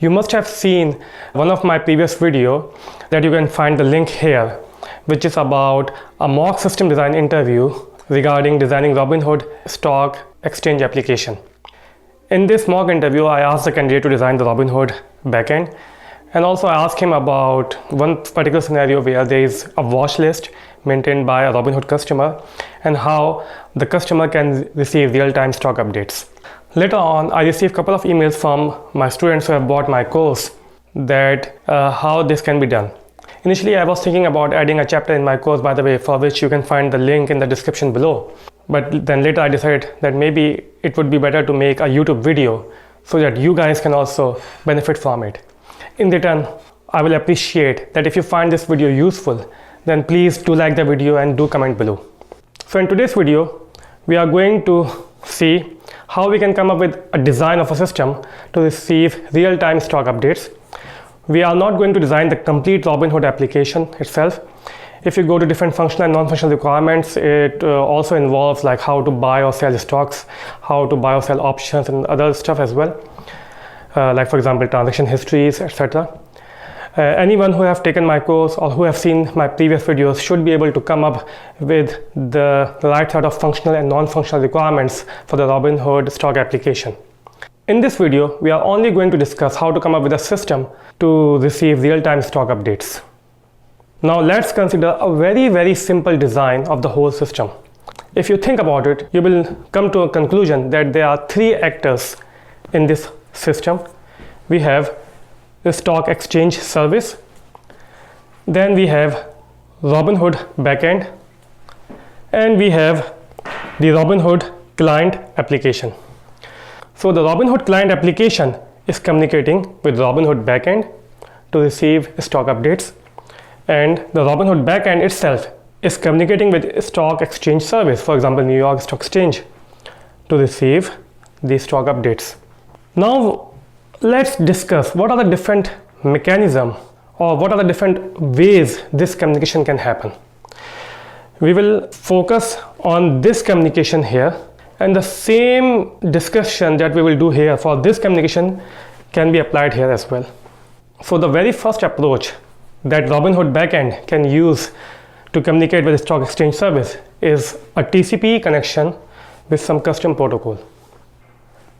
You must have seen one of my previous video that you can find the link here, which is about a mock system design interview regarding designing Robinhood stock exchange application. In this mock interview, I asked the candidate to design the Robinhood backend, and also I asked him about one particular scenario where there is a watch list maintained by a Robinhood customer and how the customer can receive real-time stock updates. Later on, I received a couple of emails from my students who have bought my course that how this can be done. Initially, I was thinking about adding a chapter in my course, by the way, for which you can find the link in the description below. But then later I decided that maybe it would be better to make a YouTube video so that you guys can also benefit from it. In return, I will appreciate that if you find this video useful, then please do like the video and do comment below. So in today's video, we are going to see how we can come up with a design of a system to receive real-time stock updates. We are not going to design the complete Robinhood application itself. If you go to different functional and non-functional requirements, it also involves like how to buy or sell stocks, how to buy or sell options and other stuff as well. Like for example, transaction histories, etc. Anyone who have taken my course or who have seen my previous videos should be able to come up with the right set of functional and non-functional requirements for the Robinhood stock application. In this video, we are only going to discuss how to come up with a system to receive real-time stock updates. Now let's consider a very simple design of the whole system. If you think about it, you will come to a conclusion that there are three actors in this system. We have the stock exchange service, then we have Robinhood backend, and we have the Robinhood client application. So the Robinhood client application is communicating with Robinhood backend to receive stock updates, and the Robinhood backend itself is communicating with stock exchange service, for example New York Stock Exchange, to receive the stock updates. Now let's discuss what are the different mechanisms or what are the different ways this communication can happen. We will focus on this communication here, and the same discussion that we will do here for this communication can be applied here as well. So the very first approach that Robinhood backend can use to communicate with the stock exchange service is a TCP connection with some custom protocol.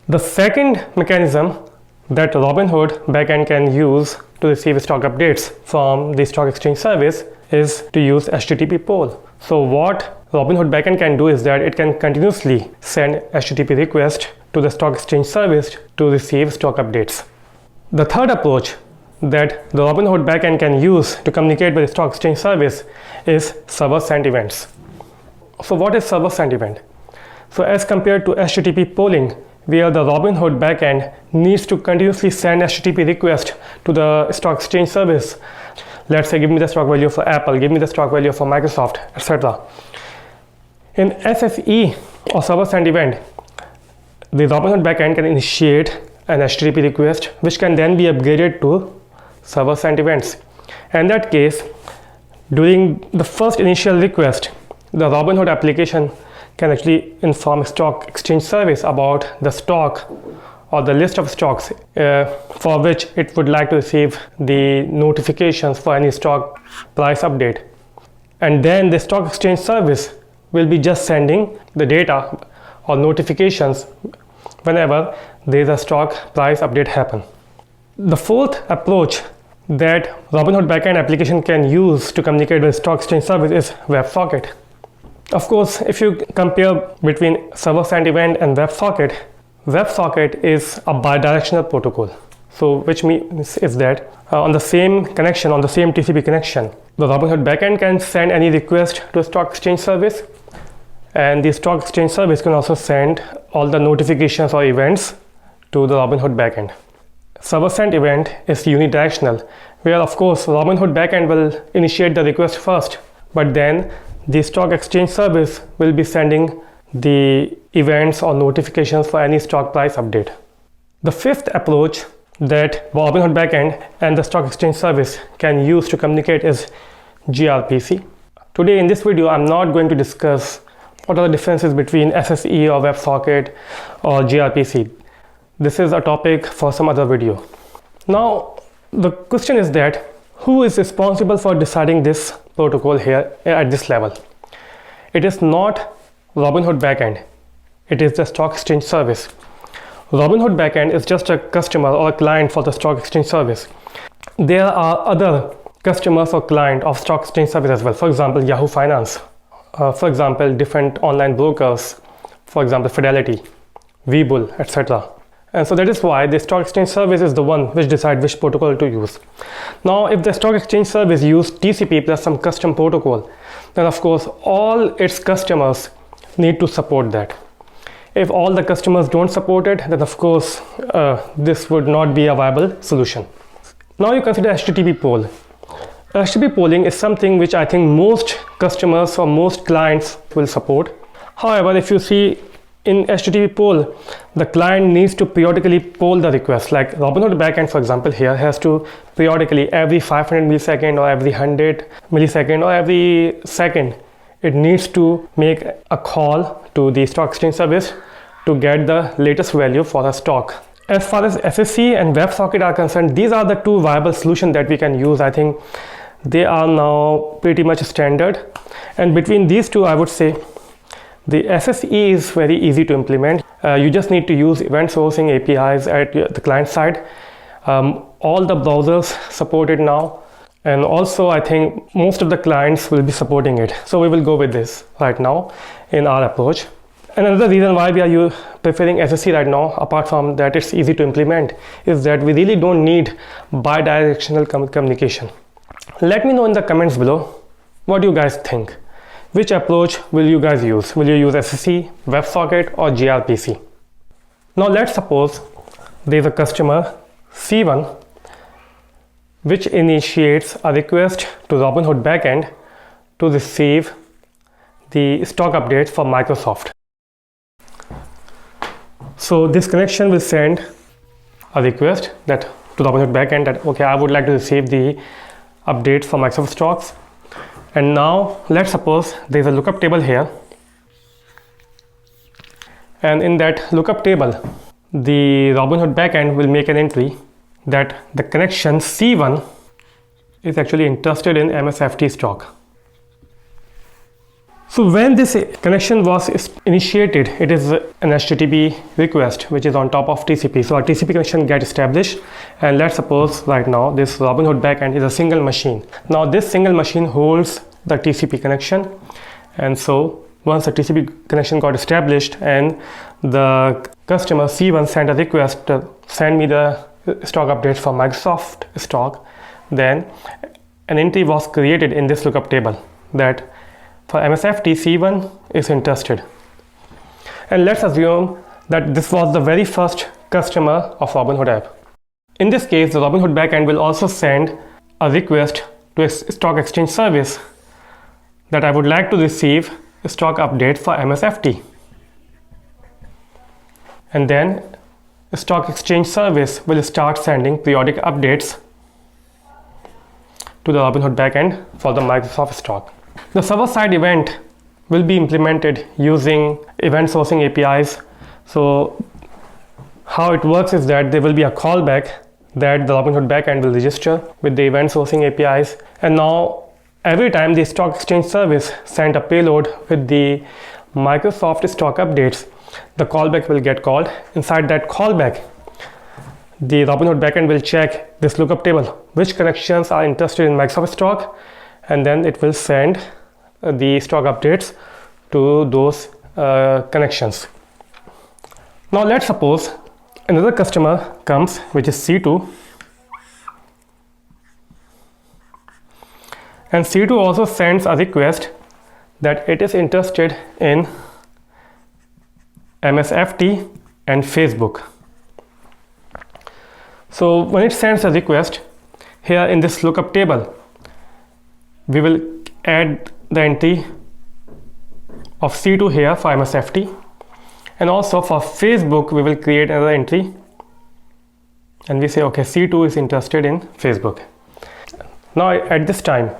The second mechanism that Robinhood backend can use to receive stock updates from the stock exchange service is to use HTTP poll. So what Robinhood backend can do is that it can continuously send HTTP request to the stock exchange service to receive stock updates. The third approach that the Robinhood backend can use to communicate with the stock exchange service is server sent events. So what is server sent event? So as compared to HTTP polling, where the Robinhood backend needs to continuously send HTTP request to the stock exchange service. Let's say give me the stock value for Apple, give me the stock value for Microsoft, etc. In SSE or server sent event, the Robinhood backend can initiate an HTTP request which can then be upgraded to server sent events. In that case, during the first initial request, the Robinhood application can actually inform stock exchange service about the stock or the list of stocks for which it would like to receive the notifications for any stock price update. And then the stock exchange service will be just sending the data or notifications whenever there is a stock price update happen. The fourth approach that Robinhood backend application can use to communicate with stock exchange service is WebSocket. Of course, if you compare between server sent event and WebSocket, WebSocket is a bidirectional protocol. So which means is that on the same connection, on the same TCP connection, the Robinhood backend can send any request to a stock exchange service, and the stock exchange service can also send all the notifications or events to the Robinhood backend. Server sent event is unidirectional, where of course Robinhood backend will initiate the request first, but then the stock exchange service will be sending the events or notifications for any stock price update. The fifth approach that Robinhood backend and the stock exchange service can use to communicate is gRPC. Today in this video, I'm not going to discuss what are the differences between SSE or WebSocket or gRPC. This is a topic for some other video. Now the question is that who is responsible for deciding this protocol here at this level? It is not Robinhood backend, it is the stock exchange service. Robinhood backend is just a customer or a client for the stock exchange service. There are other customers or client of stock exchange service as well. For example, Yahoo Finance. For example, different online brokers. For example, Fidelity, Webull, etc. And so that is why the stock exchange service is the one which decides which protocol to use. Now, if the stock exchange service use TCP plus some custom protocol, then of course all its customers need to support that. If all the customers don't support it, then of course this would not be a viable solution. Now you consider HTTP poll. HTTP polling is something which I think most customers or most clients will support. However, if you see in HTTP poll, the client needs to periodically poll the request. Like Robinhood backend, for example, here has to periodically every 500 millisecond or every 100 millisecond or every second, it needs to make a call to the stock exchange service to get the latest value for a stock. As far as SSC and WebSocket are concerned, these are the two viable solutions that we can use. I think they are now pretty much standard. And between these two, I would say the SSE is very easy to implement. You just need to use event sourcing APIs at the client side. All the browsers support it now. And also I think most of the clients will be supporting it. So we will go with this right now in our approach. And another reason why we are preferring SSE right now, apart from that it's easy to implement, is that we really don't need bidirectional communication. Let me know in the comments below what you guys think. Which approach will you guys use? Will you use SSE, WebSocket or gRPC? Now let's suppose there is a customer C1 which initiates a request to Robinhood backend to receive the stock updates for Microsoft. So this connection will send a request that to Robinhood backend that okay, I would like to receive the updates for Microsoft stocks. And now let's suppose there is a lookup table here, and in that lookup table the Robinhood backend will make an entry that the connection C1 is actually interested in MSFT stock. So when this connection was initiated, it is an HTTP request which is on top of TCP. So a TCP connection gets established, and let's suppose right now this Robinhood backend is a single machine. Now this single machine holds the TCP connection, and so once the TCP connection got established and the customer C1 sent a request to send me the stock updates for Microsoft stock, then an entry was created in this lookup table that for MSFT C1 is interested. And let's assume that this was the very first customer of Robinhood app. In this case, the Robinhood backend will also send a request to a stock exchange service that I would like to receive a stock update for MSFT. And then the stock exchange service will start sending periodic updates to the Robinhood backend for the Microsoft stock. The server-side event will be implemented using event sourcing APIs. So how it works is that there will be a callback that the Robinhood backend will register with the event sourcing APIs. And now every time the stock exchange service sent a payload with the Microsoft stock updates, the callback will get called. Inside that callback, the Robinhood backend will check this lookup table, which connections are interested in Microsoft stock, and then it will send the stock updates to those connections. Now let's suppose another customer comes, which is C2, and C2 also sends a request that it is interested in MSFT and Facebook. So when it sends a request, here in this lookup table, we will add the entry of C2 here for MSFT, and also for Facebook we will create another entry and we say okay, C2 is interested in Facebook. Now at this time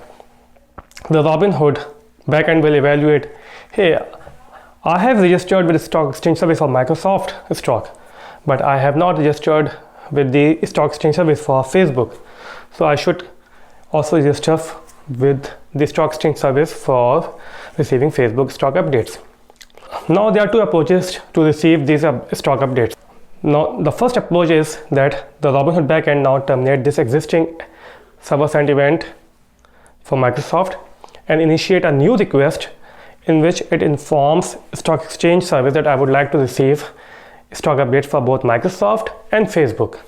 the Robinhood backend will evaluate, hey, I have registered with the stock exchange service for Microsoft stock, but I have not registered with the stock exchange service for Facebook. So I should also register with the stock exchange service for receiving Facebook stock updates. Now there are two approaches to receive these stock updates. Now the first approach is that the Robinhood backend now terminate this existing server-sent event for Microsoft and initiate a new request in which it informs stock exchange service that I would like to receive stock updates for both Microsoft and Facebook.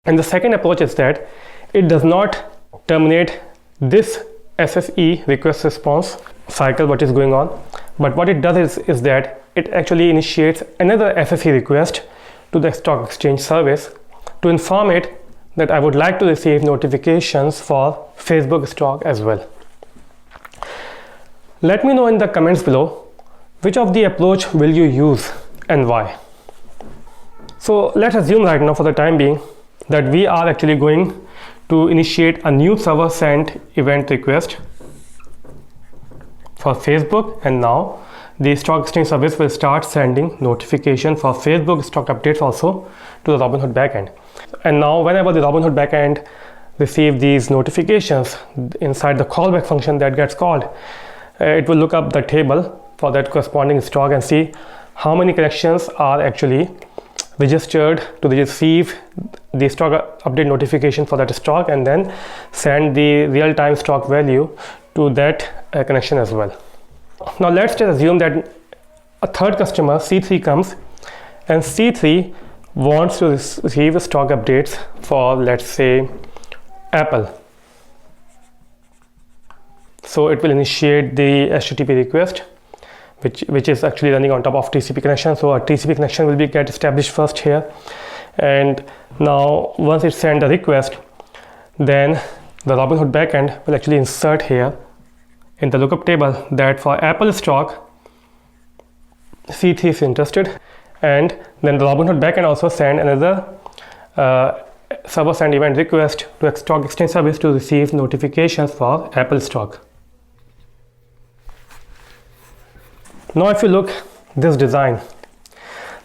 And the second approach is that it does not terminate this SSE request response cycle what is going on, but what it does is that it actually initiates another SSE request to the stock exchange service to inform it that I would like to receive notifications for Facebook stock as well. Let me know in the comments below which of the approach will you use and why. So let's assume right now for the time being that we are actually going to initiate a new server sent event request for Facebook, and now the stock exchange service will start sending notification for Facebook stock updates also to the Robinhood backend. And now whenever the Robinhood backend receive these notifications inside the callback function that gets called, it will look up the table for that corresponding stock and see how many connections are actually registered to receive the stock update notification for that stock, and then send the real-time stock value to that connection as well. Now let's just assume that a third customer, C3, comes, and C3 wants to receive stock updates for, let's say, Apple. So it will initiate the HTTP request, which is actually running on top of TCP connection. So a TCP connection will get established first here, and now once it sends a request, then the Robinhood backend will actually insert here in the lookup table that for Apple stock C3 is interested, and then the Robinhood backend also send another server send event request to stock exchange service to receive notifications for Apple stock. Now if you look this design,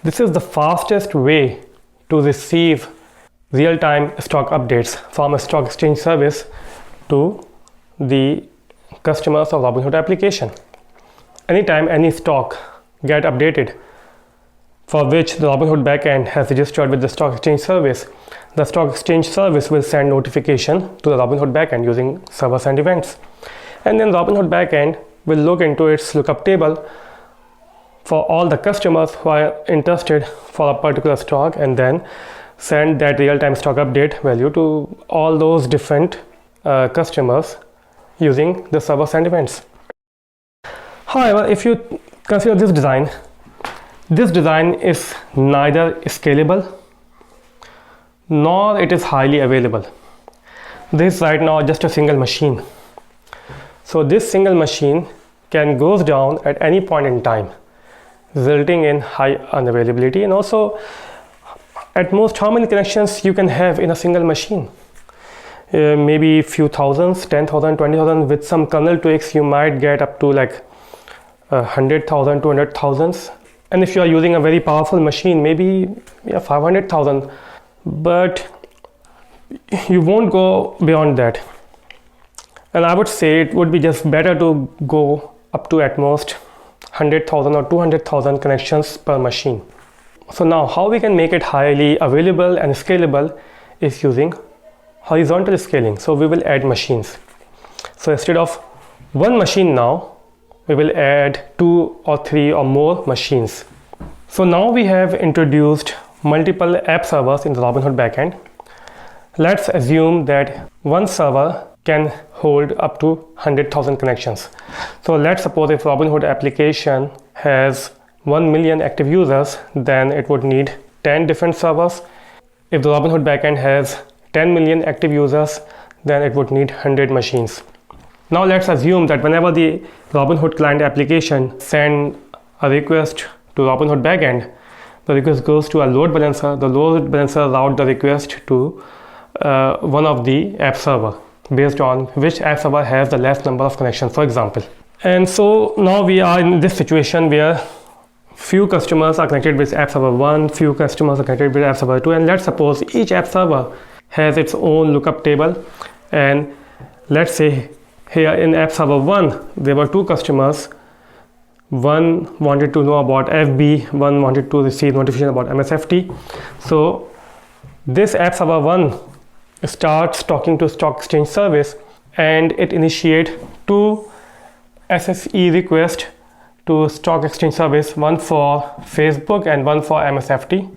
this is the fastest way to receive real-time stock updates from a stock exchange service to the customers of Robinhood application. Anytime any stock get updated for which the Robinhood backend has registered with the stock exchange service, the stock exchange service will send notification to the Robinhood backend using server send events, and then Robinhood backend will look into its lookup table for all the customers who are interested for a particular stock, and then send that real-time stock update value to all those different customers using the server send events. However, if you consider this design is neither scalable nor it is highly available. This is right now just a single machine. So this single machine can goes down at any point in time, resulting in high unavailability, and also at most how many connections you can have in a single machine. Maybe few thousands, 10,000, 20,000. With some kernel tweaks you might get up to like 100,000, 200,000, and if you are using a very powerful machine, maybe 500,000, but you won't go beyond that. And I would say it would be just better to go up to at most 100,000 or 200,000 connections per machine. So now how we can make it highly available and scalable is using horizontal scaling. So we will add machines. So instead of one machine now, we will add 2 or 3 or more machines. So now we have introduced multiple app servers in the Robinhood backend. Let's assume that one server can hold up to 100,000 connections. So let's suppose if Robinhood application has 1 million active users, then it would need 10 different servers. If the Robinhood backend has 10 million active users, then it would need 100 machines. Now let's assume that whenever the Robinhood client application send a request to Robinhood backend, the request goes to a load balancer. The load balancer route the request to one of the app server based on which app server has the less number of connections, for example. And so now we are in this situation where few customers are connected with app server 1, few customers are connected with app server 2, and let's suppose each app server has its own lookup table. And let's say here in app server 1 there were 2 customers. One wanted to know about FB, one wanted to receive notification about MSFT. So this app server 1 starts talking to stock exchange service, and it initiate 2 SSE requests to stock exchange service, one for Facebook and one for MSFT.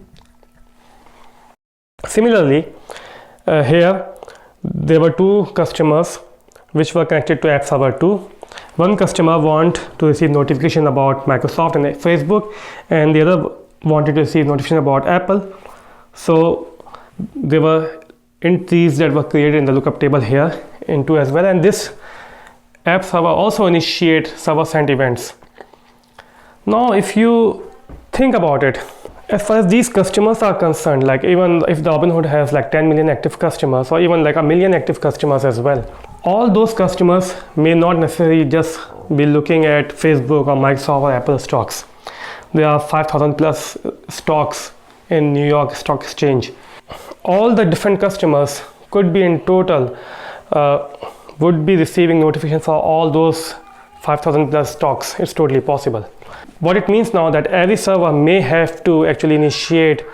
Similarly, here there were 2 customers which were connected to app server 2. One customer want to receive notification about Microsoft and Facebook, and the other wanted to receive notification about Apple. So there were entries that were created in the lookup table here into as well, and this app server also initiate server sent events. Now if you think about it, as far as these customers are concerned, like even if the Robinhood has like 10 million active customers, or even like a million active customers as well, all those customers may not necessarily just be looking at Facebook or Microsoft or Apple stocks. There are 5,000 plus stocks in New York Stock Exchange. All the different customers could be in total would be receiving notification for all those 5,000 plus stocks. It's totally possible. What it means now that every server may have to actually initiate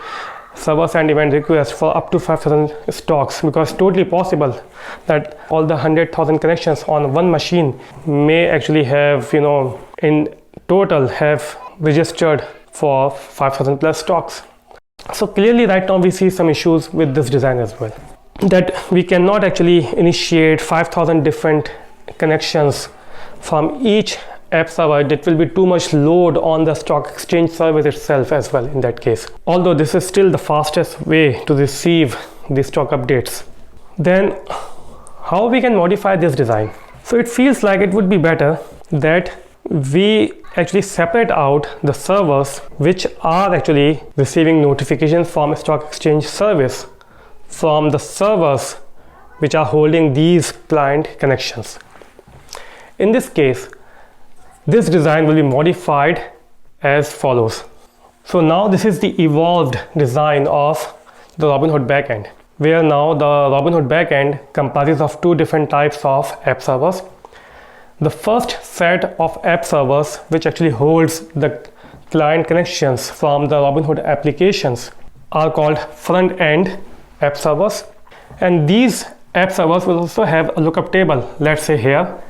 server send event request for up to 5,000 stocks, because totally possible that all the 100,000 connections on one machine may actually have, in total have registered for 5,000 plus stocks. So clearly right now we see some issues with this design as well, that we cannot actually initiate 5,000 different connections from each app server. That will be too much load on the stock exchange service itself as well in that case. Although this is still the fastest way to receive the stock updates. Then how we can modify this design? So it feels like it would be better that we actually separate out the servers which are actually receiving notifications from a stock exchange service from the servers which are holding these client connections. In this case, this design will be modified as follows. So now this is the evolved design of the Robinhood backend, where now the Robinhood backend comprises of 2 different types of app servers. The first set of app servers, which actually holds the client connections from the Robinhood applications, are called front-end app servers. And these app servers will also have a lookup table. Let's say here,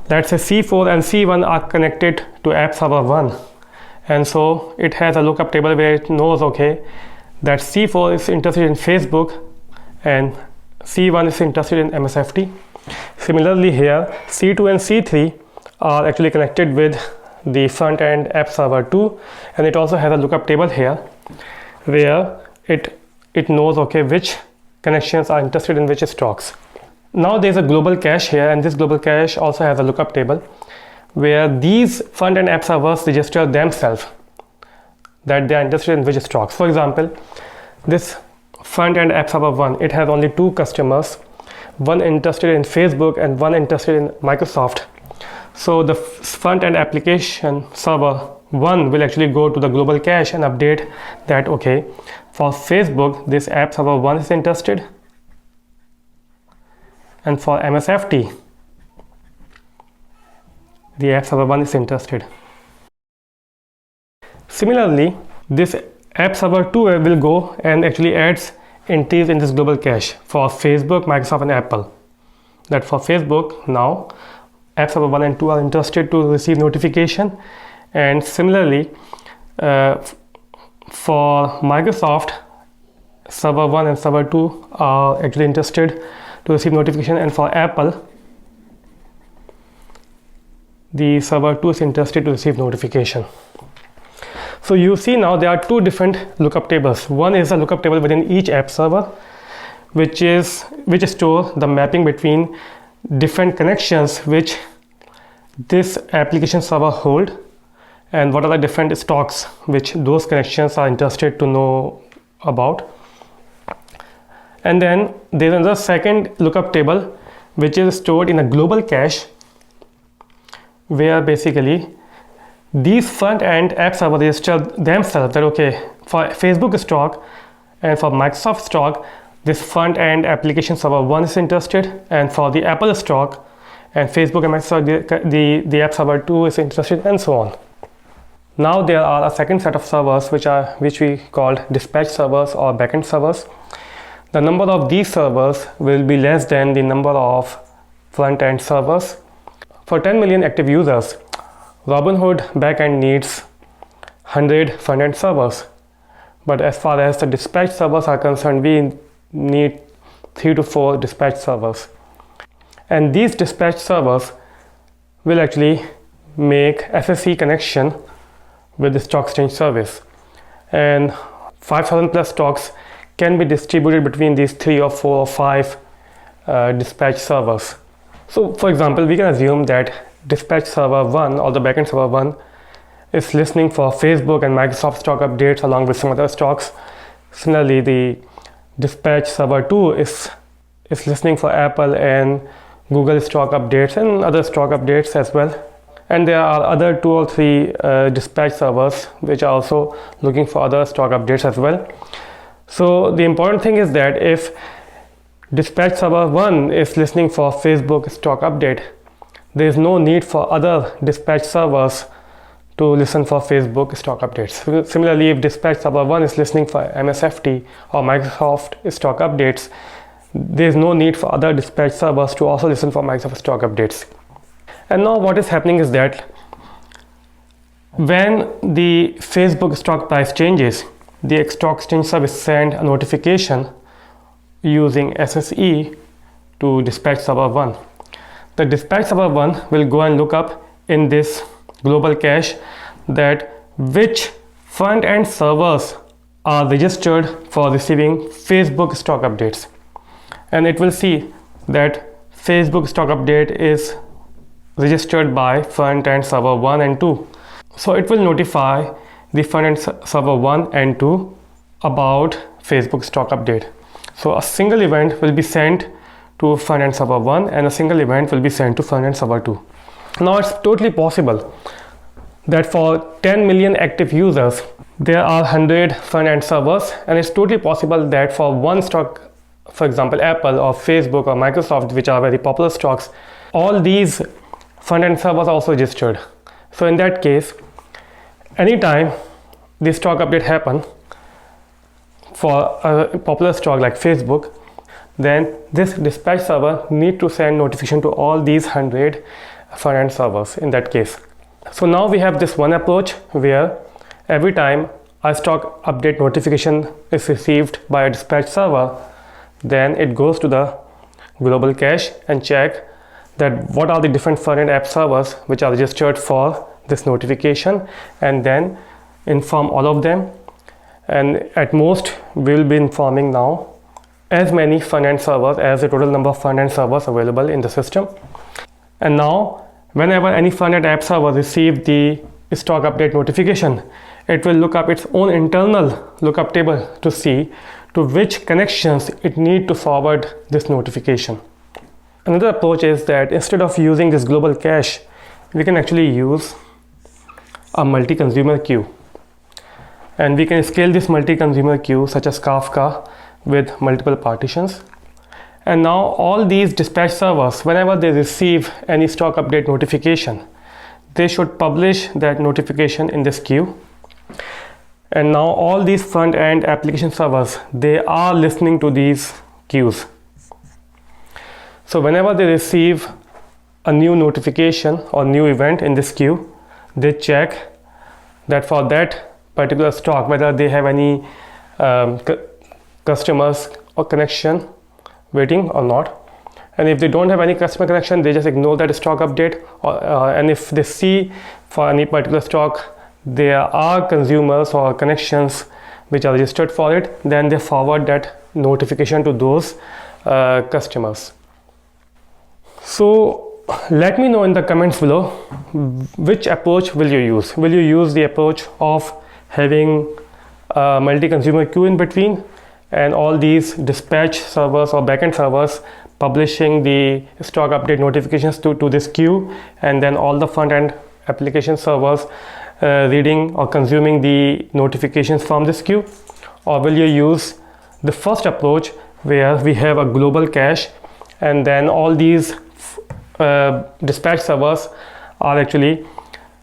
let's say C4 and C1 are connected to app server 1. And so it has a lookup table where it knows, okay, that C4 is interested in Facebook and C1 is interested in MSFT. Similarly here, C2 and C3 are actually connected with the front end app server 2, and it also has a lookup table here where it knows, okay, which connections are interested in which stocks. Now there's a global cache here, and this global cache also has a lookup table where these front end app servers register themselves that they are interested in which stocks. For example, this front end app server 1, it has only 2 customers, one interested in Facebook and one interested in Microsoft. So the front end application server 1 will actually go to the global cache and update that, okay, for Facebook this app server 1 is interested, and for MSFT the app server 1 is interested. Similarly, this app server 2 will go and actually adds entries in this global cache for Facebook, Microsoft and Apple. That for Facebook, now app server 1 and 2 are interested to receive notification, and similarly for Microsoft, server 1 and server 2 are actually interested to receive notification, and for Apple the server 2 is interested to receive notification. So you see now there are 2 different lookup tables. One is a lookup table within each app server which store the mapping between different connections which this application server hold, and what are the different stocks which those connections are interested to know about. And then there is another second lookup table which is stored in a global cache where basically these front-end app servers register themselves that okay, for Facebook stock and for Microsoft stock, this front-end application server 1 is interested, and for the Apple stock and Facebook and Microsoft, the app server 2 is interested, and so on. Now there are a second set of servers which we called dispatch servers or backend servers. The number of these servers will be less than the number of front-end servers. For 10 million active users, Robinhood backend needs 100 front-end servers. But as far as the dispatch servers are concerned, we need 3 to 4 dispatch servers. And these dispatch servers will actually make SSE connection with the stock exchange service. And 5,000 plus stocks can be distributed between these 3 or 4 or 5 dispatch servers. So for example, we can assume that dispatch server 1 or the backend server 1 is listening for Facebook and Microsoft stock updates along with some other stocks. Similarly, the dispatch server 2 is listening for Apple and Google stock updates and other stock updates as well. And there are other 2 or 3 dispatch servers which are also looking for other stock updates as well. So the important thing is that if dispatch server 1 is listening for Facebook stock update, there is no need for other dispatch servers to listen for Facebook stock updates. Similarly, if dispatch server 1 is listening for MSFT or Microsoft stock updates, there is no need for other dispatch servers to also listen for Microsoft stock updates. And now what is happening is that when the Facebook stock price changes, the stock exchange service send a notification using SSE to dispatch server 1. The dispatch server 1 will go and look up in this global cache that which front-end servers are registered for receiving Facebook stock updates. And it will see that Facebook stock update is registered by front-end server 1 and 2. So it will notify the front-end server 1 and 2 about Facebook stock update. So a single event will be sent to front-end server 1 and a single event will be sent to front-end server 2. Now it's totally possible that for 10 million active users, there are 100 front-end servers, and it's totally possible that for one stock, for example Apple or Facebook or Microsoft, which are very popular stocks, all these front-end servers are also registered. So in that case, anytime the stock update happen for a popular stock like Facebook, then this dispatch server need to send notification to all these 100 front-end servers in that case. So now we have this one approach where every time a stock update notification is received by a dispatch server, then it goes to the global cache and check that what are the different front-end app servers which are registered for this notification, and then inform all of them. And at most we will be informing now as many front-end servers as the total number of front-end servers available in the system. And now whenever any front-end app server receives the stock update notification, it will look up its own internal lookup table to see to which connections it need to forward this notification. Another approach is that instead of using this global cache, we can actually use a multi-consumer queue. And we can scale this multi-consumer queue such as Kafka with multiple partitions. And now all these dispatch servers, whenever they receive any stock update notification, they should publish that notification in this queue. And now all these front-end application servers, they are listening to these queues. So whenever they receive a new notification or new event in this queue, they check that for that particular stock whether they have any customers or connection waiting or not. And if they don't have any customer connection, they just ignore that stock update, and if they see for any particular stock there are consumers or connections which are registered for it, then they forward that notification to those customers. So let me know in the comments below which approach will you use. Will you use the approach of having a multi-consumer queue in between and all these dispatch servers or backend servers publishing the stock update notifications to this queue, and then all the front-end application servers reading or consuming the notifications from this queue, or will you use the first approach where we have a global cache and then all these dispatch servers are actually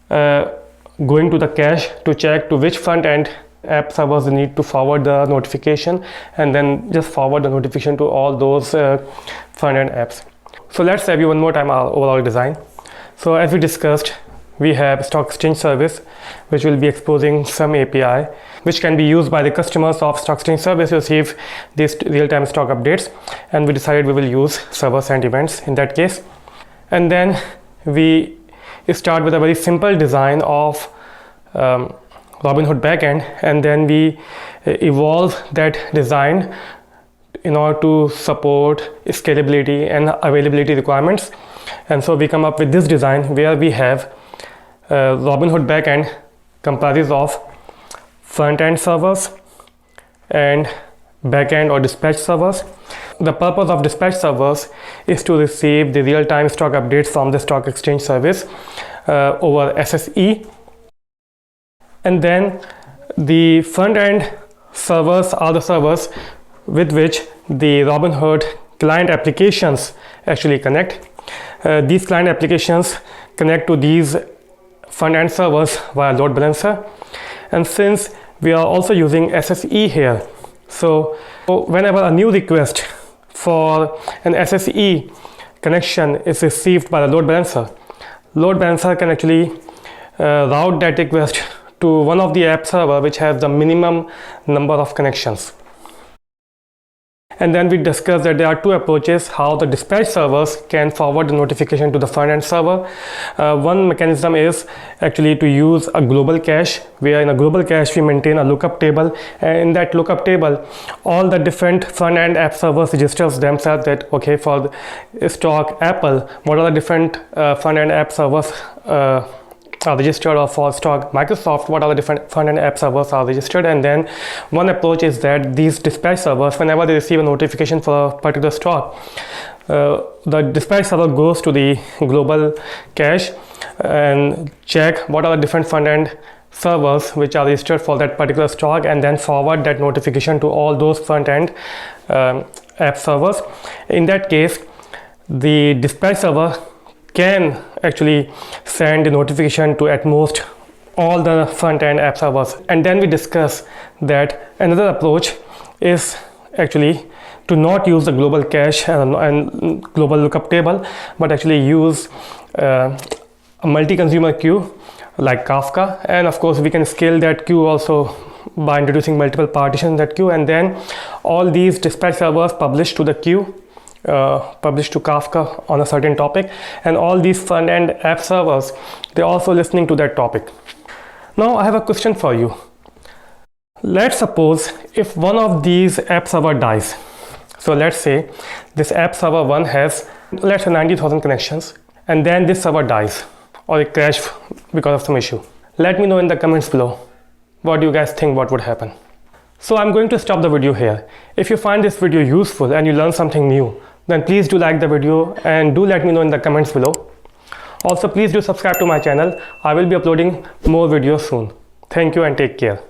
going to the cache to check to which front end app servers need to forward the notification, and then just forward the notification to all those front end apps. So let's review one more time our overall design. So as we discussed, we have stock exchange service, which will be exposing some API which can be used by the customers of stock exchange service to receive these real-time stock updates, and we decided we will use servers and events in that case. And then we start with a very simple design of Robinhood backend, and then we evolve that design in order to support scalability and availability requirements. And so we come up with this design where we have Robinhood backend comprises of front-end servers and backend or dispatch servers. The purpose of dispatch servers is to receive the real-time stock updates from the stock exchange service over SSE. And then the front-end servers are the servers with which the Robinhood client applications actually connect. These client applications connect to these front-end servers via load balancer. And since we are also using SSE here, so whenever a new request for an SSE connection is received by the load balancer can actually route that request to one of the app server which has the minimum number of connections. And then we discussed that there are two approaches how the dispatch servers can forward the notification to the front end server. One mechanism is actually to use a global cache, where in a global cache we maintain a lookup table, and in that lookup table all the different front end app servers registers themselves that okay, for the stock Apple, what are the different front end app servers are registered, or for stock Microsoft, what are the different front-end app servers are registered. And then one approach is that these dispatch servers, whenever they receive a notification for a particular stock, the dispatch server goes to the global cache and check what are the different front-end servers which are registered for that particular stock, and then forward that notification to all those front-end app servers. In that case, the dispatch server can actually send a notification to at most all the front-end app servers. And then we discuss that another approach is actually to not use the global cache and global lookup table, but actually use a multi-consumer queue like Kafka. And of course we can scale that queue also by introducing multiple partitions in that queue, and then all these dispatch servers publish to the queue, published to Kafka on a certain topic, and all these front-end app servers, they're also listening to that topic. Now I have a question for you. Let's suppose if one of these app server dies. So let's say this app server 1 has, let's say 90,000 connections, and then this server dies or it crashed because of some issue. Let me know in the comments below what do you guys think what would happen. So I'm going to stop the video here. If you find this video useful and you learn something new, then please do like the video and do let me know in the comments below. Also, please do subscribe to my channel. I will be uploading more videos soon. Thank you and take care.